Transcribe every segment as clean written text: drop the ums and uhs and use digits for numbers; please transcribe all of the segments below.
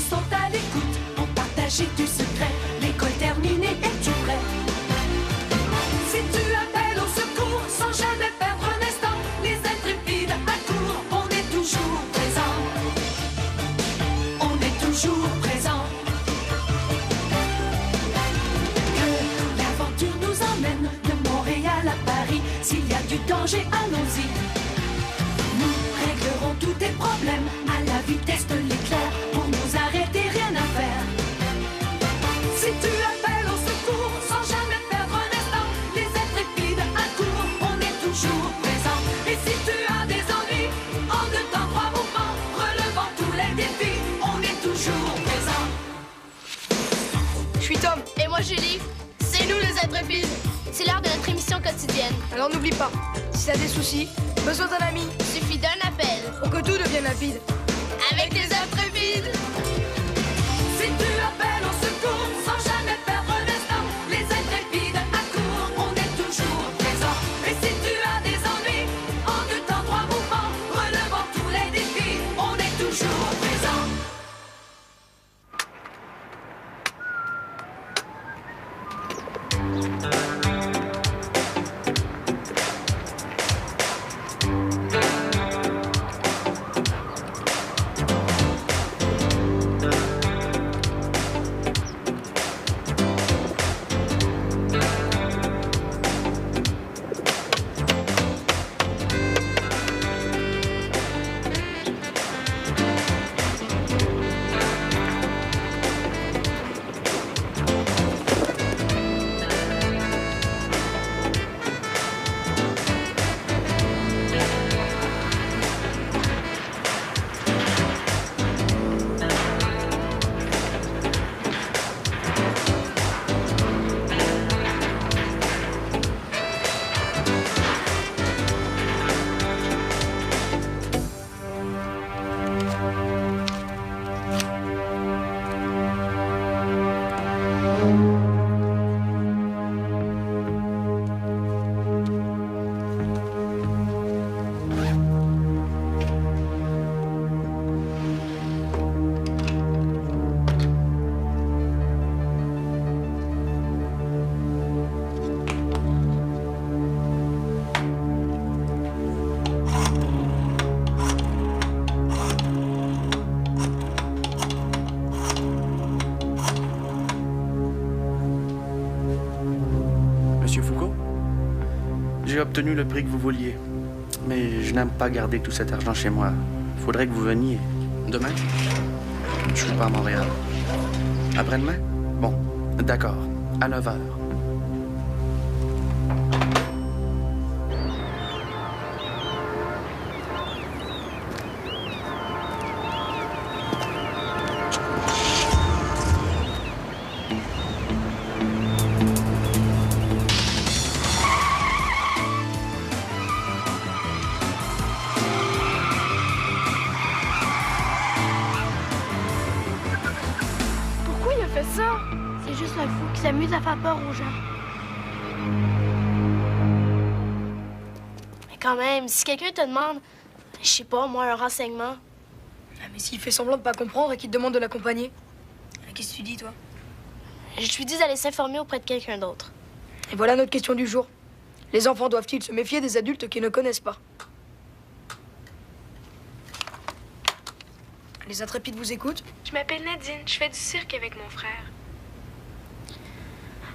sont à l'écoute pour partager du secret. L'école terminée, es-tu prêt? Si tu appelles au secours sans jamais perdre un instant, les intrépides accourent, on est toujours présent. On est toujours présent. Que l'aventure nous emmène de Montréal à Paris. S'il y a du danger, allons-y. Nous réglerons tous tes problèmes à la vitesse de l'éclair. Pour nous arrêter, rien à faire. Si tu appelles au secours sans jamais perdre un instant, les intrépides accourent, on est toujours présent. Et si tu as des ennuis, en 2 temps 3 mouvements, relevant tous les défis, on est toujours présent. Je suis Tom. Et moi, Julie. C'est nous, les intrépides. C'est l'heure de notre émission quotidienne. Alors n'oublie pas, si t'as des soucis, besoin d'un ami, Suffit d'un appel. pour que tout devienne rapide. Avec les intrépides. Si tu appelles au secours sans jamais perdre un instant, les intrépides accourent, on est toujours présent. Et si tu as des ennuis, en 2 temps 3 mouvements, relevant tous les défis, on est toujours présent. Monsieur Foucault, j'ai obtenu le prix que vous vouliez. Mais je n'aime pas garder tout cet argent chez moi. Faudrait que vous veniez. Demain? Je suis pas à Montréal. Après-demain? Bon, d'accord. À 9 h. Pourquoi il a fait ça? C'est juste un fou qui s'amuse à faire peur aux gens. Mais quand même, si quelqu'un te demande, je sais pas, moi, un renseignement, Ah, mais s'il fait semblant de pas comprendre et qu'il te demande de l'accompagner, qu'est-ce que tu dis, toi? je lui dis d'aller s'informer auprès de quelqu'un d'autre. Et voilà notre question du jour. Les enfants doivent-ils se méfier des adultes qu'ils ne connaissent pas? Les intrépides vous écoutent? Je m'appelle Nadine, je fais du cirque avec mon frère.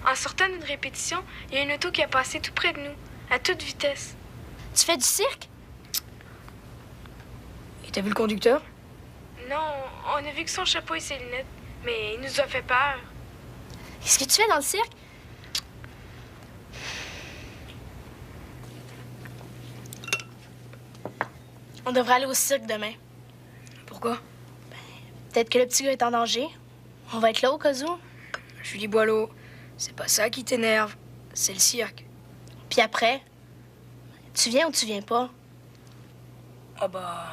En sortant d'une répétition, il y a une auto qui a passé tout près de nous, à toute vitesse. Tu fais du cirque? Et t'as vu le conducteur? Non, on a vu que son chapeau et ses lunettes, mais il nous a fait peur. Qu'est-ce que tu fais dans le cirque? On devrait aller au cirque demain. Pourquoi? Peut-être que le petit gars est en danger. On va être là au cas où. Julie Boileau, c'est pas ça qui t'énerve, c'est le cirque. Puis après, tu viens ou tu viens pas? Ah bah,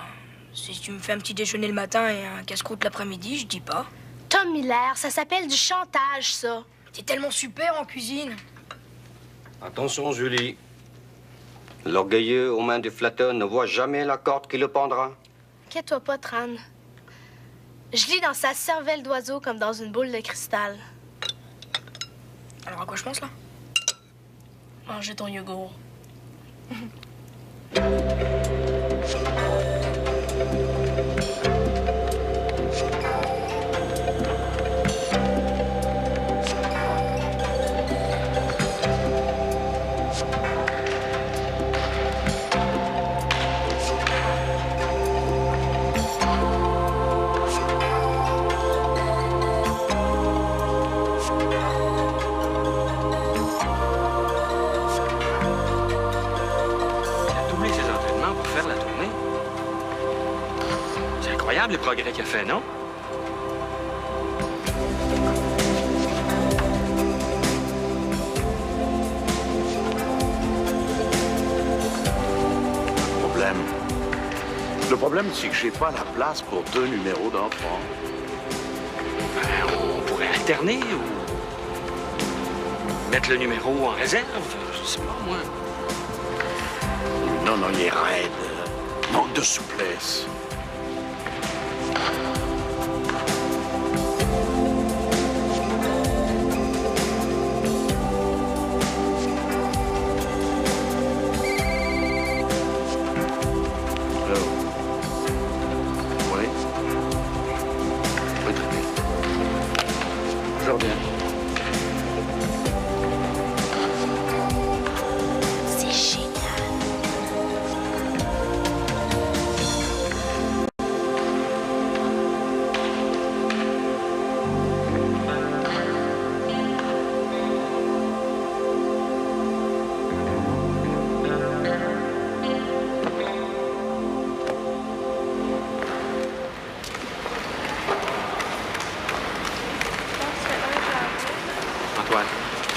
si tu me fais un petit déjeuner le matin et un casse-croûte l'après-midi, je dis pas. Tom Miller, ça s'appelle du chantage, ça. T'es tellement super en cuisine. Attention, Julie. L'orgueilleux aux mains du flatteur ne voit jamais la corde qui le pendra. Inquiète-toi pas, Tran. Je lis dans sa cervelle d'oiseau comme dans une boule de cristal. Alors à quoi je pense là? Manger ton yogourt. Les progrès qu'il a fait, non? Le problème, c'est que j'ai pas la place pour 2 numéros d'enfants. Ben, on pourrait alterner ou mettre le numéro en réserve. Je sais pas, moi. Non, il est raide. Manque de souplesse.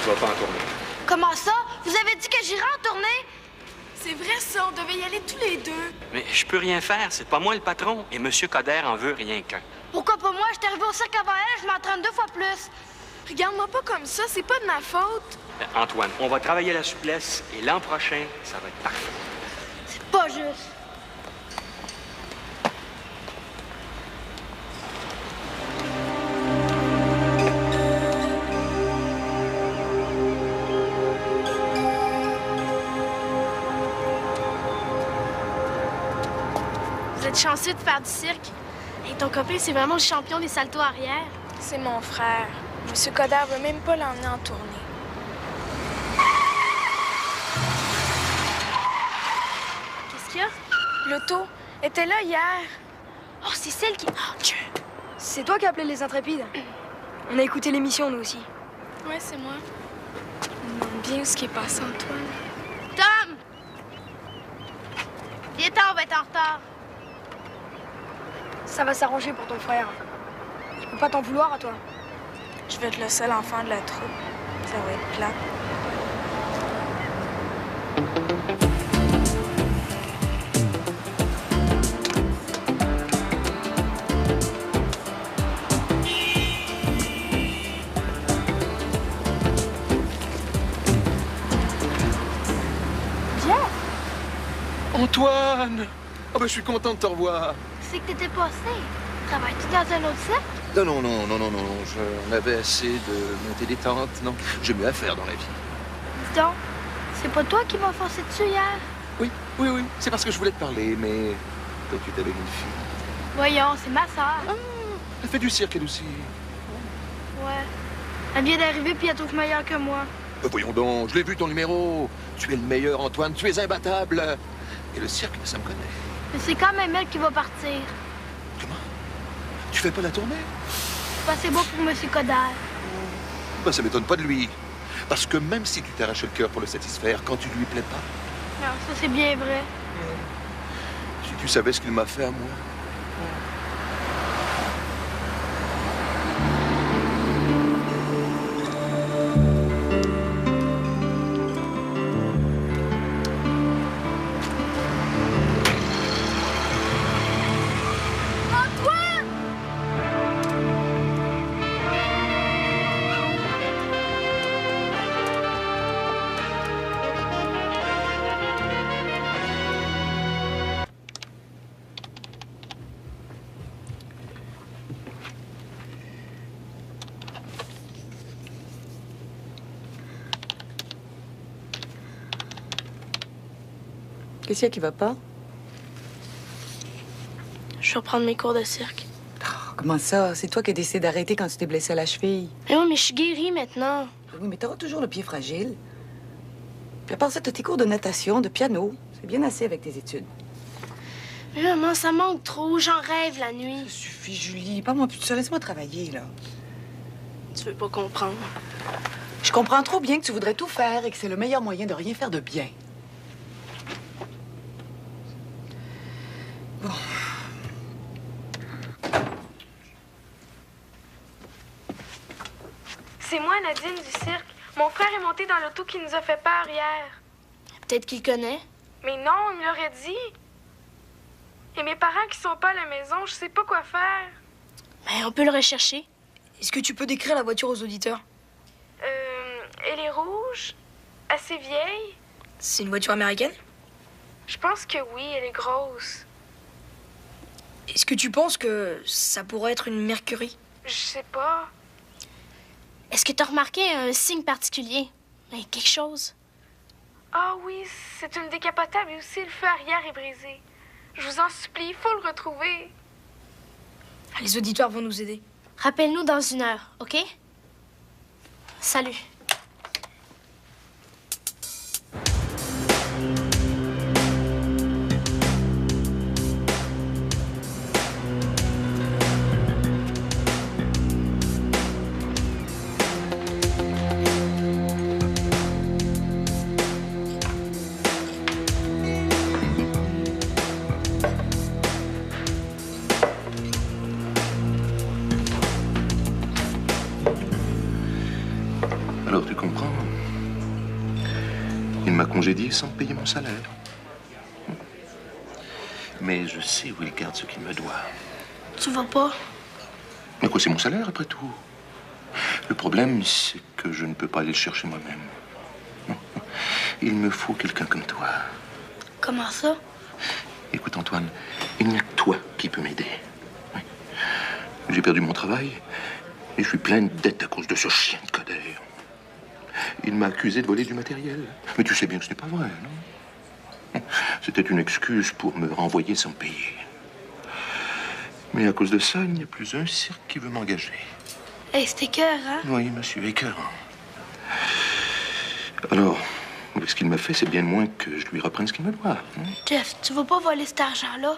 Tu vas pas en tournée. Comment ça? Vous avez dit que j'irais en tournée? C'est vrai, ça. On devait y aller tous les deux. Mais je peux rien faire. C'est pas moi le patron. Et M. Coder en veut rien qu'un. Pourquoi pas moi? Je suis arrivé au cirque avant elle, je m'entraîne 2 fois plus. Regarde-moi pas comme ça. C'est pas de ma faute. Antoine, on va travailler la souplesse. Et l'an prochain, ça va être parfait. C'est pas juste. Vous êtes chanceux de faire du cirque. Et ton copain, c'est vraiment le champion des saltos arrière. C'est mon frère. Monsieur Coder veut même pas l'emmener en tournée. Qu'est-ce qu'il y a? L'auto était là hier. Oh, c'est celle qui... Oh, Dieu! C'est toi qui as appelé les Intrépides? On a écouté l'émission, nous aussi. Ouais, c'est moi. Je me demande bien ce qui est passé, Antoine. Tom! Viens-t'en, on va être en retard. Ça va s'arranger pour ton frère. Je peux pas t'en vouloir à toi. Je vais être le seul enfant de la troupe. Ça va être plat. Antoine! Oh ben, je suis content de te revoir. C'est que t'étais passé. Travailles-tu dans un autre cirque? Non. J'en avais assez de monter des tentes. Non, j'ai mieux à faire dans la vie. Dis donc, c'est pas toi qui m'as forcé dessus hier? Oui. C'est parce que je voulais te parler, mais toi, tu t'avais une fille. Voyons, c'est ma sœur. Ah, elle fait du cirque, elle aussi. Ouais. Elle vient d'arriver puis elle trouve meilleure que moi. Voyons donc, je l'ai vu ton numéro. Tu es le meilleur, Antoine. Tu es imbattable. Et le cirque, ça me connaît. Mais c'est quand même elle qui va partir. Comment? Tu fais pas la tournée? C'est pas assez beau pour M. Coder. Ben, ça m'étonne pas de lui. Parce que même si tu t'arraches le cœur pour le satisfaire, quand tu lui plais pas... Non, ça c'est bien vrai. Si tu savais ce qu'il m'a fait à moi... Qu'est-ce qu'il y a qui va pas? Je vais reprendre mes cours de cirque. Oh, comment ça? C'est toi qui as décidé d'arrêter quand tu t'es blessé à la cheville. Mais oui, mais je suis guérie maintenant. Oui, mais t'auras toujours le pied fragile. Puis à part ça, t'as tes cours de natation, de piano. C'est bien assez avec tes études. Mais maman, ça manque trop. J'en rêve la nuit. Ça suffit, Julie. Parle-moi plus de ça. Laisse-moi travailler, là. Tu veux pas comprendre. Je comprends trop bien que tu voudrais tout faire et que c'est le meilleur moyen de rien faire de bien. Bon. C'est moi, Nadine, du cirque. Mon frère est monté dans l'auto qui nous a fait peur hier. Peut-être qu'il connaît. Mais non, il me l'aurait dit. Et mes parents qui sont pas à la maison, je sais pas quoi faire. Mais on peut le rechercher. Est-ce que tu peux décrire la voiture aux auditeurs? Elle est rouge, assez vieille. C'est une voiture américaine? Je pense que oui, elle est grosse. Est-ce que tu penses que ça pourrait être une Mercury? Je sais pas. Est-ce que t'as remarqué un signe particulier? Quelque chose? Ah oui, c'est une décapotable et aussi le feu arrière est brisé. Je vous en supplie, il faut le retrouver. Les auditeurs vont nous aider. Rappelle-nous dans 1 heure, OK? Salut. Alors, tu comprends? Il m'a congédié sans payer mon salaire. Mais je sais où il garde ce qu'il me doit. Tu vas pas? Mais quoi, c'est mon salaire, après tout. Le problème, c'est que je ne peux pas aller le chercher moi-même. Il me faut quelqu'un comme toi. Comment ça? Écoute, Antoine, il n'y a que toi qui peux m'aider. Oui. J'ai perdu mon travail et je suis plein de dettes à cause de ce chien de Coder. Il m'a accusé de voler du matériel. Mais tu sais bien que ce n'est pas vrai, non? C'était une excuse pour me renvoyer sans payer. Mais à cause de ça, il n'y a plus un cirque qui veut m'engager. Hey, c'était cœur, hein? Oui, monsieur, écœurant. Alors, ce qu'il m'a fait, c'est bien le moins que je lui reprenne ce qu'il me doit. Jeff, tu vas pas voler cet argent-là?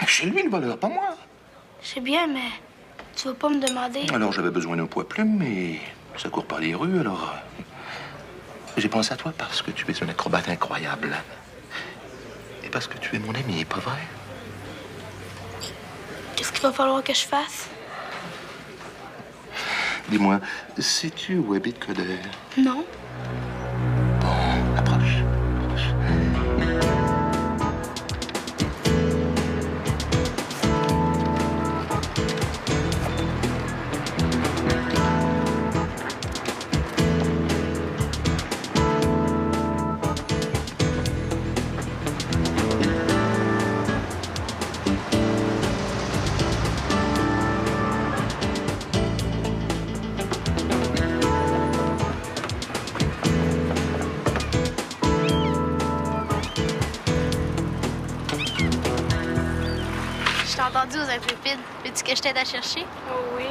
C'est lui le voleur, pas moi. Je sais bien, mais tu vas pas me demander. Alors, j'avais besoin d'un poids-plume, mais ça court par les rues, alors... J'ai pensé à toi parce que tu es un acrobate incroyable. Et parce que tu es mon ami, pas vrai? Qu'est-ce qu'il va falloir que je fasse? Dis-moi, sais-tu où habite Coder? Non. Bon, approche. Je t'ai entendu aux intrépides. Veux-tu que je t'aide à chercher? Oh oui.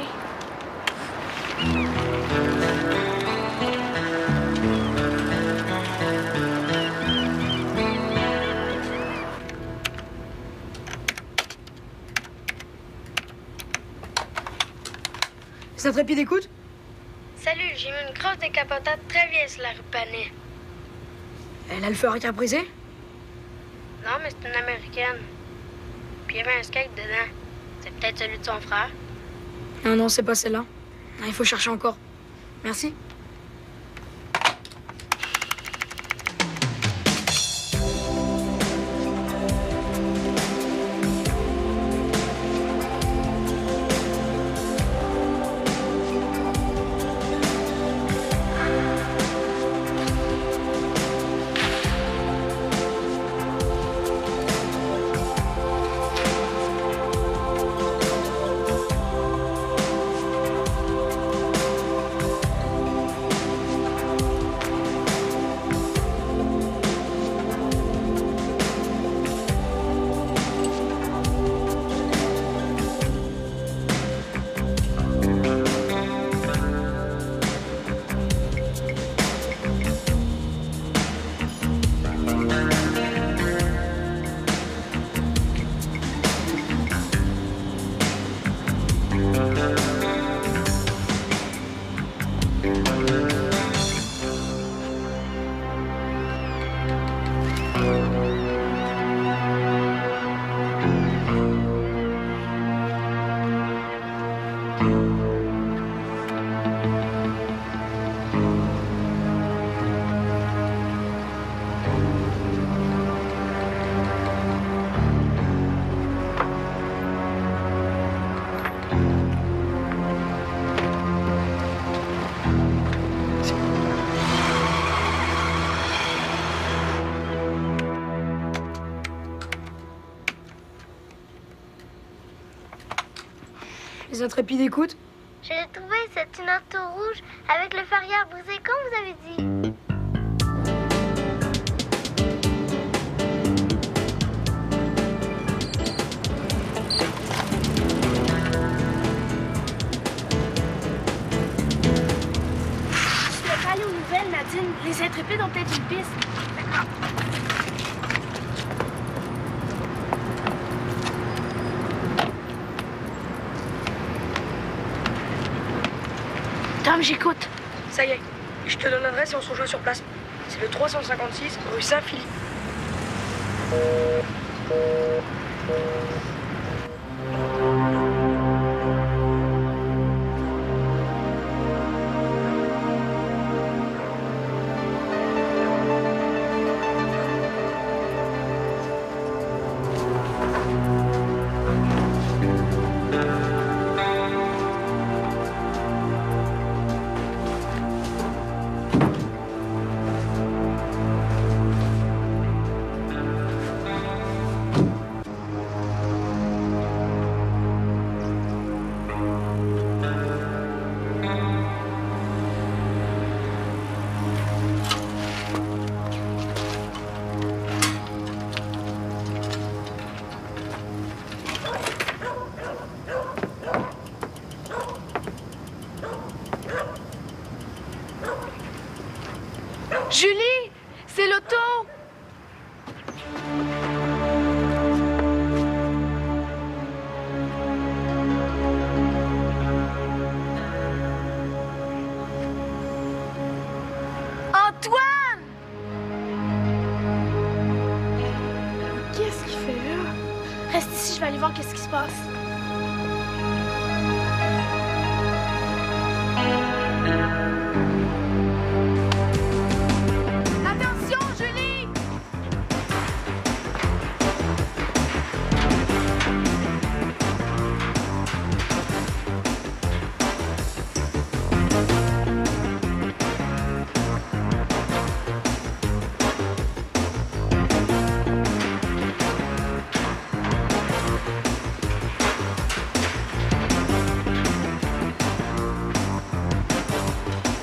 Les intrépides écoutent? Salut, j'ai mis une grosse décapotable très vieille sur la rue Panet. Elle a le feu arrière brisé? Non, mais c'est une américaine. Puis il y avait un skate dedans. C'est peut-être celui de son frère. Non, non, c'est pas celle-là. Il faut chercher encore. Merci. Les intrépides écoutent. Je l'ai trouvé, c'est une auto rouge avec le fer arrière brisé, comme vous avez dit. Je vais pas aller aux nouvelles, Nadine. Les intrépides ont peut-être une piste. D'accord. Tom, j'écoute. Ça y est, je te donne l'adresse et on se rejoint sur place. C'est le 356 rue Saint-Philippe. Julie, c'est l'auto. Antoine! Qu'est-ce qu'il fait là? Reste ici, je vais aller voir qu'est-ce qui se passe. Attention, Julie!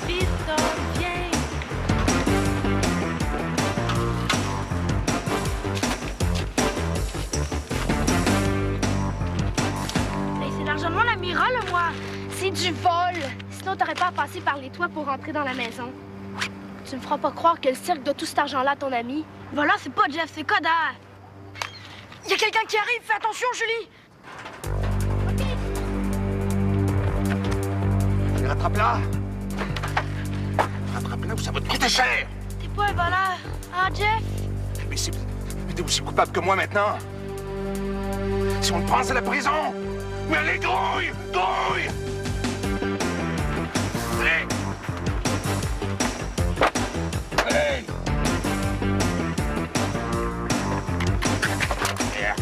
Vite, Tom, viens! Hey, c'est l'argent de mon amiral, moi! C'est du vol! Sinon, t'aurais pas à passer par les toits pour rentrer dans la maison. Tu me feras pas croire que le cirque doit tout cet argent-là à ton ami. Voilà, c'est pas Jeff, c'est Coder! Il y a quelqu'un qui arrive, fais attention, Julie! Rattrape-la! Rattrape-la ou ça va te coûter cher! T'es pas un voleur, hein, Jeff? Mais t'es aussi coupable que moi maintenant! Si on te prend, c'est la prison! Mais allez, grouille! Grouille! Allez! Allez! Yeah.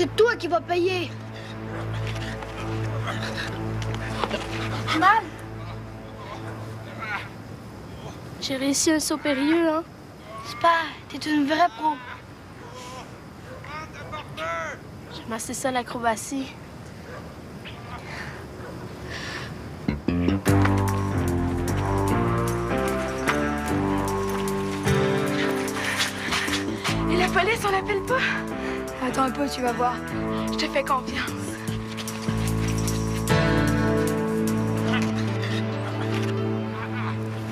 C'est toi qui vas payer. Mal. J'ai réussi un saut périlleux, hein? Super, t'es une vraie pro. J'aime assez ça, l'acrobatie. Et la police, on l'appelle pas? Attends un peu, tu vas voir. Je te fais confiance.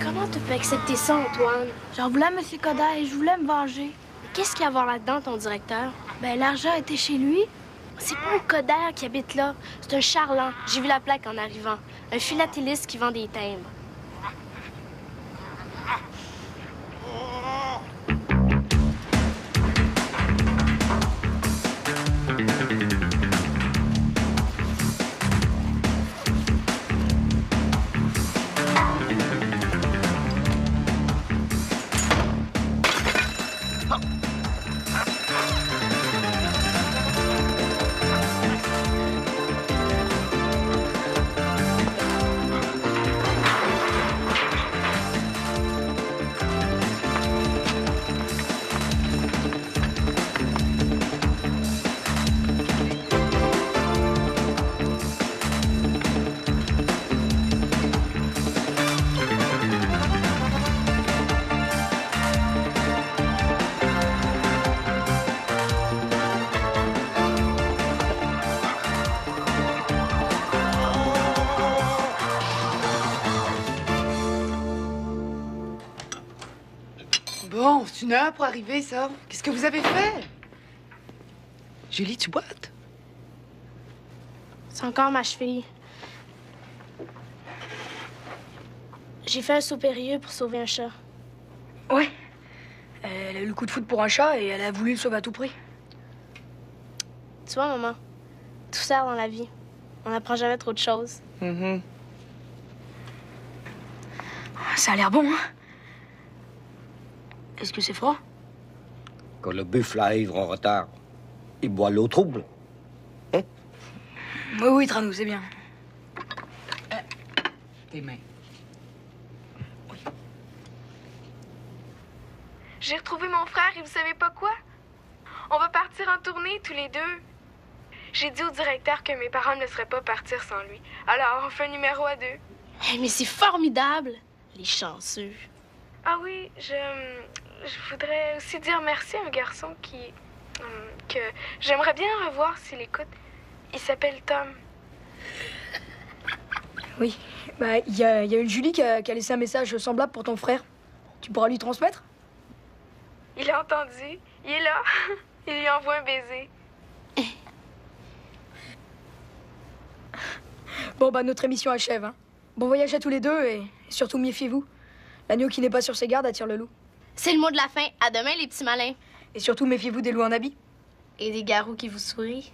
Comment tu peux accepter ça, Antoine? J'en voulais à M. Coderre et je voulais me venger. Qu'est-ce qu'il y a à voir là-dedans, ton directeur? Ben, l'argent était chez lui. C'est pas un Coderre qui habite là. C'est un charlant. J'ai vu la plaque en arrivant. Un philatéliste qui vend des timbres. Bon, c'est 1 heure pour arriver, ça. Qu'est-ce que vous avez fait? Julie, tu boites? C'est encore ma cheville. J'ai fait un saut périlleux pour sauver un chat. Ouais. Elle a eu le coup de foudre pour un chat et elle a voulu le sauver à tout prix. Tu vois, maman, tout sert dans la vie. On n'apprend jamais trop de choses. Ça a l'air bon, hein? Est-ce que c'est froid? Quand le buffle arrive en retard, il boit l'eau trouble. Oui, oui, Tranou, c'est bien. Tes mains. J'ai retrouvé mon frère et vous savez pas quoi? On va partir en tournée tous les deux. J'ai dit au directeur que mes parents ne laisseraient pas partir sans lui. Alors, on fait un numéro à 2. Hey, mais c'est formidable! Les chanceux. Ah oui, je voudrais aussi dire merci à un garçon que j'aimerais bien revoir s'il écoute. Il s'appelle Tom. Oui, bah, il y a une Julie qui a laissé un message semblable pour ton frère. Tu pourras lui transmettre? Il a entendu. Il est là. Il lui envoie un baiser. Bon, bah, notre émission achève, hein. Bon voyage à tous les deux et surtout méfiez-vous. L'agneau qui n'est pas sur ses gardes attire le loup. C'est le mot de la fin. À demain, les petits malins. Et surtout, méfiez-vous des loups en habit. Et des garous qui vous sourient.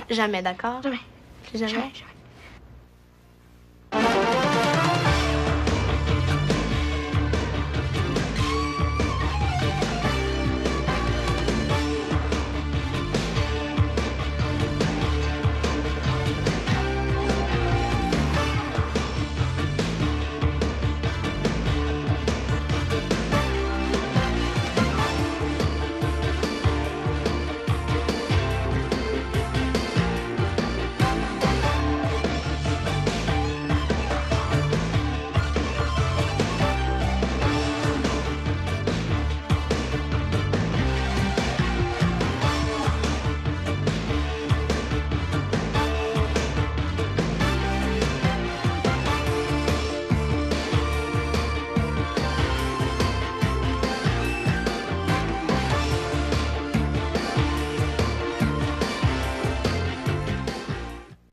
Jamais, d'accord? Jamais. Jamais. Jamais.